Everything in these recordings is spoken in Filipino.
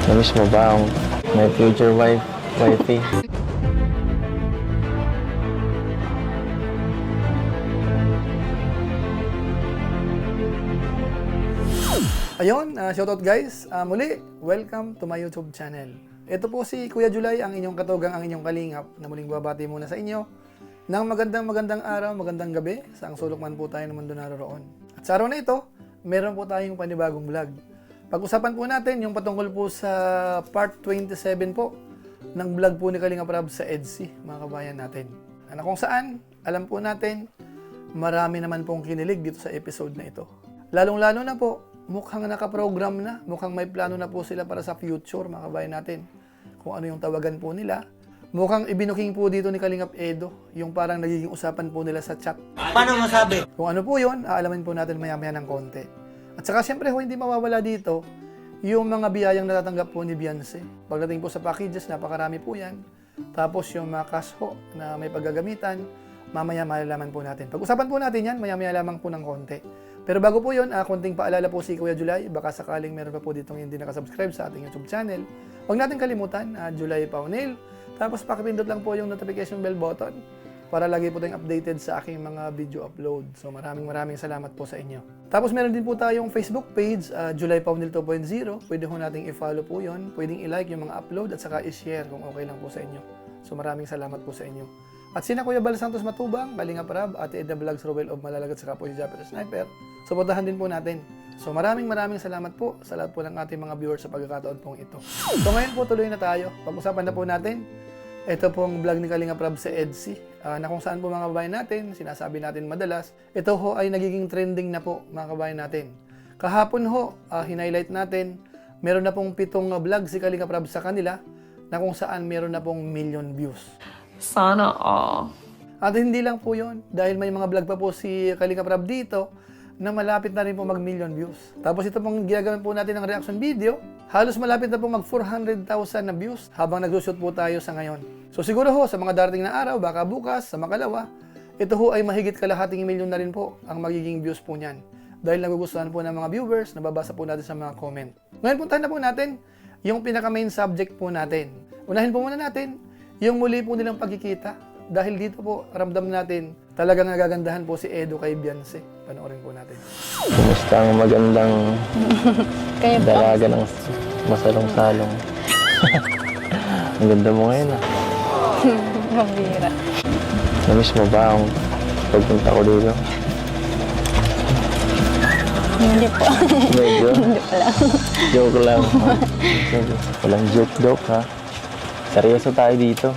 Namiss mo ba ang my future wifey? Ayun, shoutout guys. Muli, welcome to my YouTube channel. Ito po si Kuya Julay, ang inyong katugang, ang inyong kalingap, na muling babati muna sa inyo ng magandang araw, magandang gabi, saang sulok man po tayo ng mundo naroon. At sa araw na ito, meron po tayong panibagong vlog. Pag-usapan po natin yung patungkol po sa part 27 po ng vlog po ni Kalingap Rab sa EDSI, mga kabayan natin. Kung saan, alam po natin, marami naman pong kinilig dito sa episode na ito. Lalong-lalo na po, mukhang nakaprogram na, mukhang may plano na po sila para sa future, mga kabayan natin. Kung ano yung tawagan po nila. Mukhang ibinuking po dito ni Kalingap Edo, yung parang nagiging usapan po nila sa chat. Paano masabi? Kung ano po yun, aalamin po natin maya-maya ng konti. At saka siyempre, hindi mawawala dito yung mga biyayang natatanggap po ni Beyonce. Pagdating po sa packages, napakarami po yan. Tapos yung mga cash ho na may paggagamitan, mamaya malalaman po natin. Pag-usapan po natin yan, maya-maya lamang po ng konti. Pero bago po yun, konting paalala po si Kuya Julay, baka sakaling meron pa po ditong hindi nakasubscribe sa ating YouTube channel. Huwag natin kalimutan, Julay Paunil. Tapos pakipindot lang po yung notification bell button para lagi po tayong updated sa aking mga video upload. So maraming salamat po sa inyo. Tapos meron din po tayong Facebook page, Julay Paunil 2.0. Pwede ho nating i-follow po yun. Pwedeng i-like yung mga upload at saka i-share kung okay lang po sa inyo. So maraming salamat po sa inyo. At sina Kuya Bal Santos Matubang, Kalingap Rab, Ate Edna Vlogs, Robel of Malalagat, saka po si Japper Sniper. Suportahan din po natin. So maraming salamat po sa lahat po ng ating mga viewers sa pagkakataon pong ito. So ngayon po tuloy na tayo. Pag-usapan na po natin. Ito pong vlog ni Kalingap Rab sa EDSI, na kung saan po mga kabayan natin, sinasabi natin madalas, ito ho ay nagiging trending na po mga kabayan natin. Kahapon ho, hinighlight natin, meron na pong 7 vlog si Kalingap Rab sa kanila, na kung saan meron na pong million views. Sana all. At hindi lang po yun, dahil may mga vlog pa po si Kalingap Rab dito, na malapit na rin po mag-million views. Tapos ito pong ginagawa po natin ng reaction video, halos malapit na po mag 400,000 na views habang nagsushoot po tayo sa ngayon. So siguro ho, sa mga darating na araw, baka bukas, sa makalawa, ito ho ay mahigit kalahating milyon na rin po ang magiging views po niyan. Dahil nagugustuhan po ng mga viewers, nababasa po natin sa mga comment. Ngayon puntahan na po natin yung pinaka-main subject po natin. Unahin po muna natin yung muli po nilang pagkikita. Dahil dito po, ramdam natin, talagang nagagandahan po si Edo kay Beyonce. Panoorin po natin. Kumusta ang magandang dalaga ng masalong-salong? Ang ganda mo ngayon Mabira. Namiss mo ba ang pagpunta ko dito? Hindi po. Medyo? Hindi pa lang. Joke lang. Walang joke ha. Seryoso tayo dito.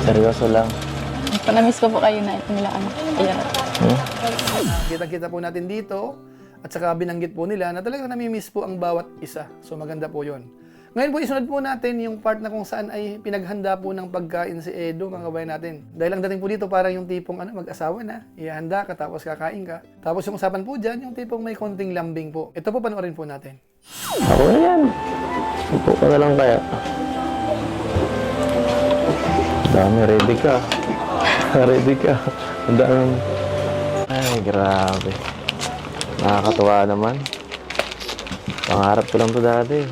Seryoso lang. Panamiss ko po kayo na ito nila ano. Ayan. Kita-kita po natin dito at saka binanggit po nila na talagang namimiss po ang bawat isa. So maganda po yun. Ngayon po isunod po natin yung part na kung saan ay pinaghanda po ng pagkain si Edo, mga kabayan natin. Dahil ang dating po dito parang yung tipong mag-asawa na, ihanda ka tapos kakain ka. Tapos yung usapan po dyan, yung tipong may konting lambing po. Ito po panoorin po natin. Ako na yan. Upo ka na lang kaya. Dami, ready ka. Ready ka. Ang dami. Ay, grabe. Nakakatuwa naman. Pangarap ko lang to dati.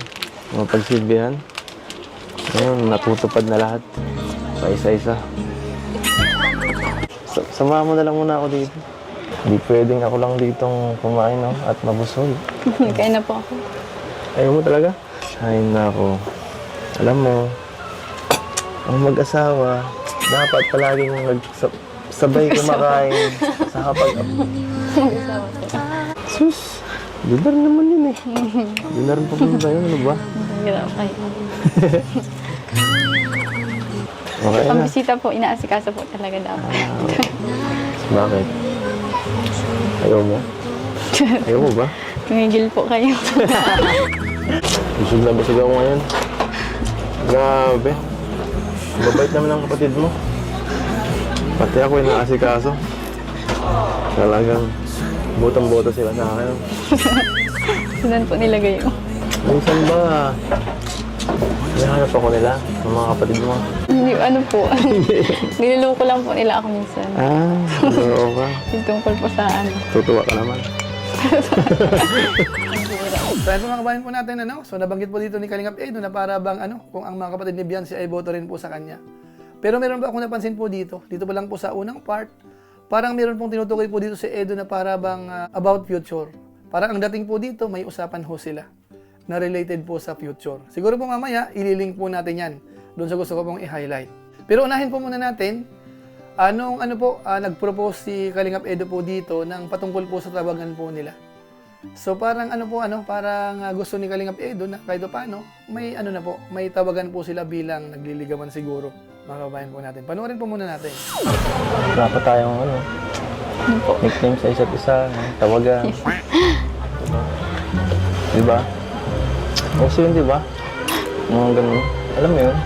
Mga pagsilbihan. Ngayon, natutupad na lahat. Paisa-isa. Samahan mo na lang muna ako dito. Hindi pwedeng ako lang ditong kumain, no? At mabusog. Kaya na po ako. Ayaw mo talaga? Ay, nako. Alam mo, ang mag-asawa, dapat palaging sabay kumakain sa kapag... Mag-asawa po. Sus! Dinar naman yun eh. Dinar pa ba yun? Ano ba? Mabira po kayo. Okay na. Pambisita po, inaasikaso po talaga dapat. Bakit? Ayaw mo? Ayaw mo ba? Tumigil po kayo. Busog na busog ako ngayon. Grabe. Babait naman ang kapatid mo. Pati ako yung naasikaso. Talagang botong-boto sila sa akin. Saan po nilagay yun? Minsan ba, hinahanap ako nila, ng mga kapatid mo? Hindi, ano po. Niluloko lang po nila ako minsan. Oo ka. Yung tungkol po sa ano. Tutuwa ka naman. So ayun po mga kabayan po natin, ano? So nabanggit po dito ni Kalingap Edo na para bang ano, kung ang mga kapatid ni Beyonce ay boto rin po sa kanya. Pero meron ba akong napansin po dito pa lang po sa unang part, parang meron pong tinutukoy po dito si Edo na para bang about future. Parang ang dating po dito, may usapan ho sila na related po sa future. Siguro po mamaya, ililink po natin yan doon sa gusto ko pong i-highlight. Pero unahin po muna natin, nag-propose si Kalingap Edo po dito ng patungkol po sa tawagan po nila. So parang gusto ni Kalingap Edo na kahit paano, may may tawagan po sila bilang nagliligawan siguro. Mga kabayan po natin. Panoorin po muna natin. Dapat tayong nickname sa isa't isa, tawagan. Diba? Kasi yun, diba? Mga ganun. Alam mo yun?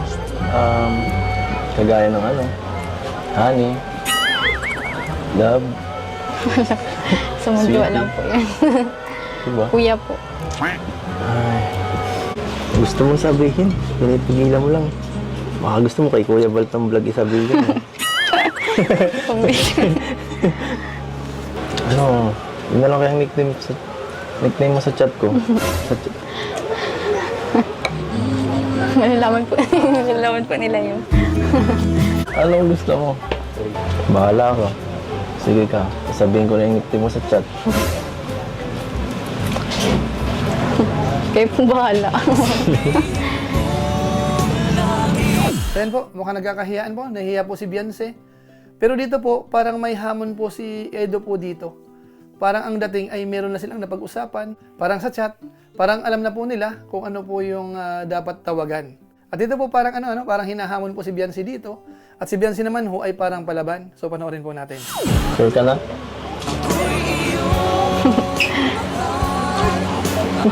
Kagaya ng honey, love. Sumugwa lang po yan. Diba? Kuya po. Ay, gusto mong sabihin, pinipigilan mo lang. Baka gusto mo kay Kuya Baltang Vlog isabihin. Yun na lang kayang nickname mo sa chat ko. Malalaman po nila yun. Anong gusto mo? Bahala ka. Sige ka, sabihin ko na yung nickname mo sa chat. Kayo po bahala. So yan po, mukhang nagkakahiyaan po. Nahiya po si Beyonce. Pero dito po, parang may hamon po si Edo po dito. Parang ang dating ay meron na silang napag-usapan. Parang sa chat, parang alam na po nila kung ano po yung dapat tawagan. At dito po parang parang hinahamon po si Beyonce dito. At si Beyonce naman ho ay parang palaban. So panoorin po natin. Sure ka na?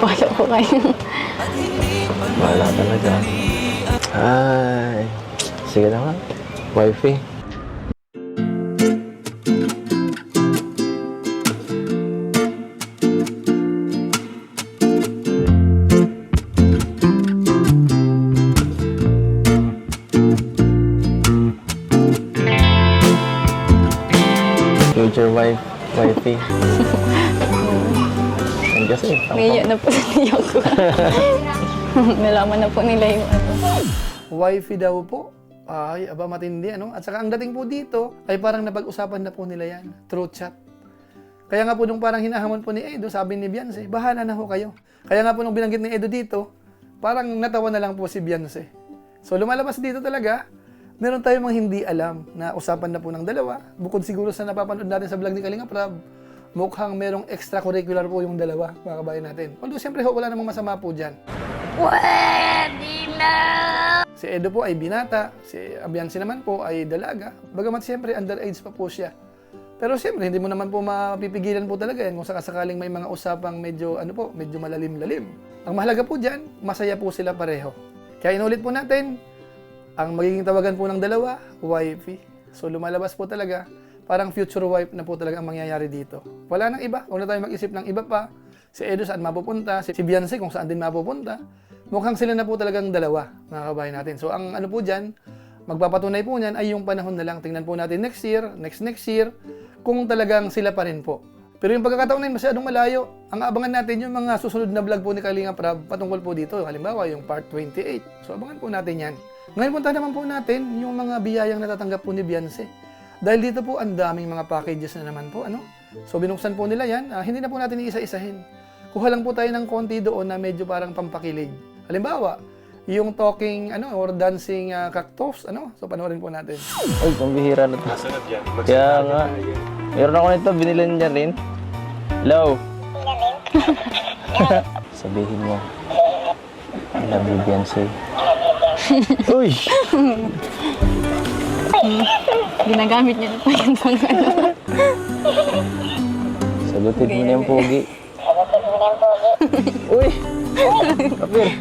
Bahala po kayo. Bahala talaga. Ay, sige na nga. Wifey. Future wifey. Yan kasi. Ngayon na po niya ko. Nalaman na po nila yung Wifey daw po. Ay, aba matindi, At saka ang dating po dito, ay parang napag-usapan na po nila yan. Through chat. Kaya nga po nung parang hinahamon po ni Edo, sabi ni Beyonce, bahala na ho kayo. Kaya nga po nung binanggit ni Edo dito, parang natawa na lang po si Beyonce. So lumalabas dito talaga, meron tayong mga hindi alam na usapan na po ng dalawa. Bukod siguro sa napapanood natin sa vlog ni Kalingap Rab, mukhang merong extracurricular po yung dalawa, mga kabayan natin. Although siyempre wala namang masama po dyan. Si Edo po ay binata, si Beyonce naman po ay dalaga. Bagamat siyempre underage pa po siya. Pero siyempre hindi mo naman po mapipigilan po talaga yan kung sakasakaling may mga usapang medyo medyo malalim-lalim. Ang mahalaga po dyan, masaya po sila pareho. Kaya inulit po natin, ang magiging tawagan po ng dalawa, wifey. So lumalabas po talaga, parang future wife na po talaga ang mangyayari dito. Wala nang iba, huwag na tayo mag-isip ng iba pa. Si Edo saan mapupunta, si Beyonce kung saan din mapupunta. Mukhang sila na po talagang dalawa, mga kabayan natin. So ang po dyan, magpapatunay po niyan ay yung panahon na lang. Tingnan po natin next year, next year, kung talagang sila pa rin po. Pero yung pagkakataon na masyadong malayo, ang abangan natin yung mga susunod na vlog po ni Kalingap Rab patungkol po dito. Halimbawa, yung part 28. So abangan po natin yan. Ngayon punta naman po natin yung mga biyayang natatanggap po ni Beyonce. Dahil dito po ang daming mga packages na naman po. So binuksan po nila yan. Hindi na po natin iisa-isahin. Kuha lang po tayo ng konti doon na medyo parang pampakilig. Halimbawa, yung talking or dancing cactus, So panoorin po natin. Ay, pambihira na ito. Kaya nga. Meron ako nito, binilan niya rin. Hello? Sabihin mo. I love you, Beyonce. Uy! Ginagamit niya na po yung Sagutin mo na yung pogi. Uy! Kapir!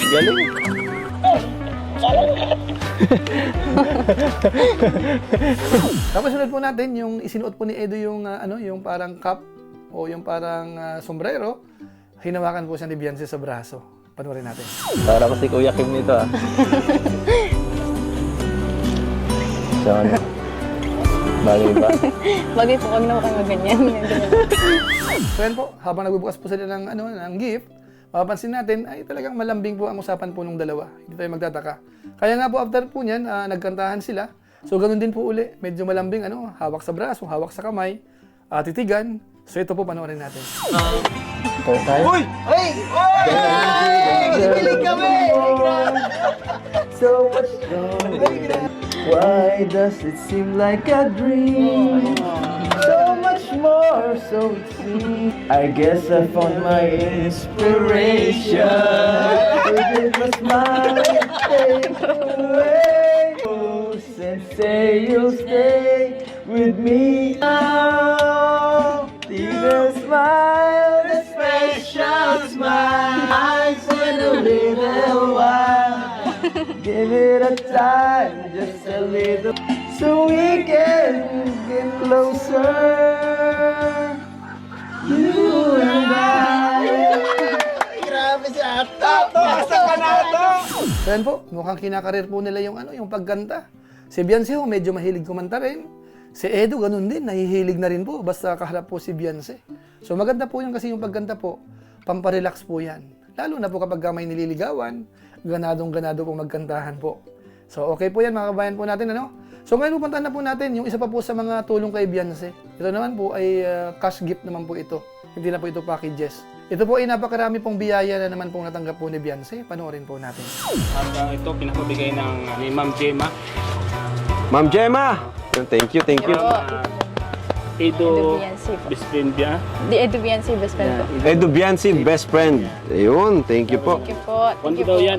Galing! Tapos sunod po natin yung isinuot po ni Edo yung yung parang cap o yung parang sombrero. Hinawakan po siya ni Beyonce sa braso. Panoorin natin. Para kasi Kuya Kim nito So Bagay ba? Bagay po, wag na po kayo maganyan. So yan po, habang nagbubukas po sila ng gift, mapapansin natin ay talagang malambing po ang usapan po ng dalawa. Hindi tayo magtataka. Kaya nga po after po niyan, nagkantahan sila. So ganun din po uli, medyo malambing hawak sa braso, hawak sa kamay, titigan. So ito po panoorin natin. Uy! Kilig kami! So much longer. Why does it seem like a dream? So much more, so it seems. I guess I found my inspiration. With a smile, take away. Oh, say you'll stay with me now. See the smile, the special smile. Eyes in a little while. Give it a time, just a little, so we can get closer. You and I. Grabe si Ato! Asa ka na to? So yan po, mukhang kinakarir po nila yung pagkanta. Si Beyonce ho, medyo mahilig kumanta rin. Si Edo, ganun din, nahihilig na rin po, basta kaharap po si Beyonce. So maganda po yung kasi yung pagkanta po, pamparelax po yan. Lalo na po kapag may nililigawan, ganadong-ganado po magkantahan po. So okay po yan mga kabayan po natin, So ngayon pupuntahan na po natin yung isa pa po sa mga tulong kay Beyonce. Ito naman po ay cash gift naman po ito. Hindi na po ito packages. Ito po ay napakarami pong biyaya na naman pong natanggap po ni Beyonce. Panoorin po natin. At ito pinapabigay ni Ma'am Gemma. Ma'am Gemma! Thank you, thank you. Edo Beyonce po. best friend niya. Di Edo Beyonce, best friend po. Edo Beyonce, best friend. Ayun, thank you po. Thank you po. Kung Thank you daw po. yan,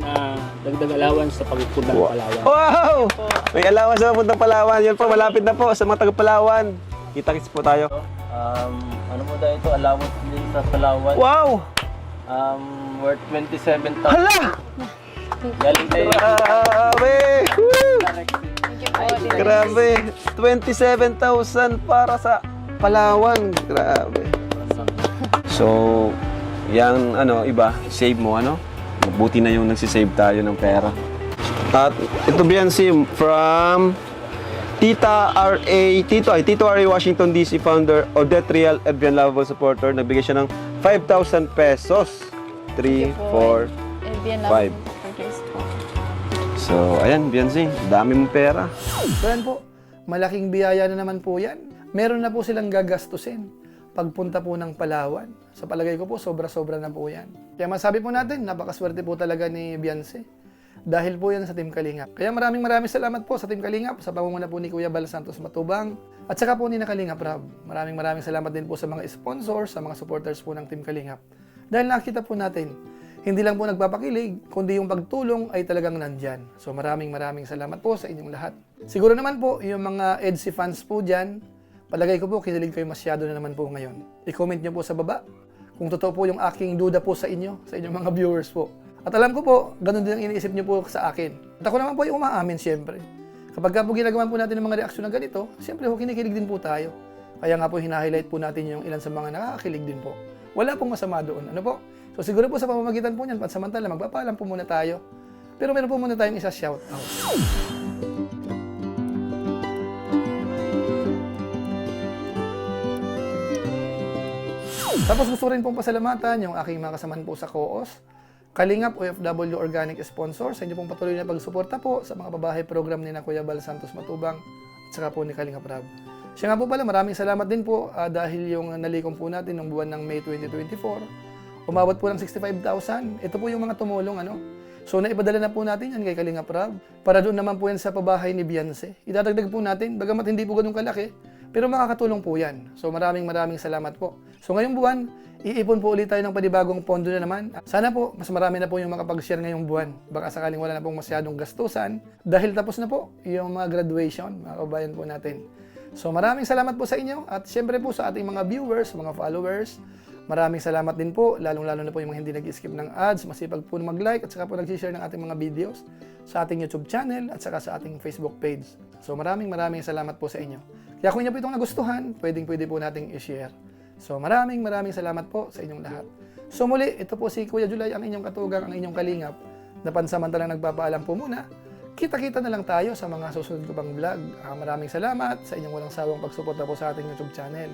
dagdag allowance sa pagpupunta ng Palawan. Wow! May allowance sa puntang Palawan. Yan po, malapit na po sa mga taga-Palawan. Kita-kits po tayo. Ano mo daw ito? Allowance din sa Palawan. Wow! Worth 27,000. Hala! Galing tayo. Grabe! Woo! Thank you po. Grabe! 27,000 para sa Palawan. Grabe. So, yang iba, save mo, Mabuti na yung nagsisave tayo ng pera. At ito Beyonce from Tito R.A. Washington DC founder, Odette Real, Adrian Lavabo supporter. Nagbigay siya ng 5,000 pesos. 3, 4, 5. So, ayan, Beyonce, dami mong pera. So yan po, malaking biyaya na naman po yan. Meron na po silang gagastusin pagpunta po ng Palawan. Sa palagay ko po, sobra-sobra na po yan. Kaya masabi po natin, napakaswerte po talaga ni Beyonce. Dahil po yan sa Team Kalingap. Kaya maraming salamat po sa Team Kalingap, sa pamumuno po ni Kuya Bal Santos Matubang, at saka po ni na Kalingap Rob. Maraming salamat din po sa mga sponsors, sa mga supporters po ng Team Kalingap. Dahil nakita po natin, hindi lang po nagpapakilig, kundi yung pagtulong ay talagang nandyan. So maraming salamat po sa inyong lahat. Siguro naman po, yung mga EDSI fans po dyan, palagay ko po, kinilig kayo masyado na naman po ngayon. I-comment nyo po sa baba kung totoo po yung aking duda po sa inyong mga viewers po. At alam ko po, ganun din ang iniisip nyo po sa akin. At ako naman po yung umaamin siyempre. Kapag po ginagawa po natin ng mga reaksyon na ganito, siyempre po kinikilig din po tayo. Kaya nga po hina-highlight po natin yung ilan sa mga nakakakilig din po. Wala pong masama doon. Ano po? So siguro po sa pamamagitan po niyan, pansamantala magpapaalam po muna tayo. Pero meron po muna tayong isa shout out. Tapos gusto rin pong pasalamatan yung aking mga kasamahan po sa COOS, Kalingap OFW Organic Sponsor, sa inyo pong patuloy na pagsuporta po sa mga babae program ni na Kuya Bal Santos Matubang at saka po ni Kalingap Rob. Siya nga po pala, maraming salamat din po dahil yung nalikom po natin ng buwan ng May 2024, umabot po ng 65,000. Ito po yung mga tumulong, So naipadala na po natin yan kay Kalingap Rob para doon naman po yan sa pabahay ni Beyonce. Idadagdag po natin, bagamat hindi po ganun kalaki, pero makakatulong po yan. So maraming salamat po. So ngayong buwan, iipon po ulit tayo ng panibagong pondo na naman. Sana po, mas marami na po yung makapag-share ngayong buwan. Baka sakaling wala na pong masyadong gastusan dahil tapos na po yung mga graduation, mga kabayan po natin. So maraming salamat po sa inyo at syempre po sa ating mga viewers, mga followers. Maraming salamat din po, lalong-lalo na po yung mga hindi nag-skip ng ads, masipag po mag-like at saka po nag-share ng ating mga videos sa ating YouTube channel at saka sa ating Facebook page. So maraming salamat po sa inyo. Kaya kung inyo po itong nagustuhan, pwede po nating i-share. So maraming salamat po sa inyong lahat. So muli, ito po si Kuya Julay, ang inyong katugang, ang inyong kalingap, na pansamantalang nagpapaalam po muna. kita-kita na lang tayo sa mga susunod ko pang vlog. Maraming salamat sa inyong walang sawang pagsuporta po sa ating YouTube channel.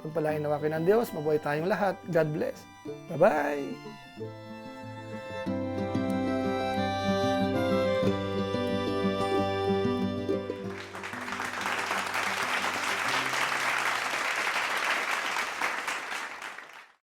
Pagpalain nawa kayo ng Diyos, mabuhay tayong lahat. God bless. Bye-bye!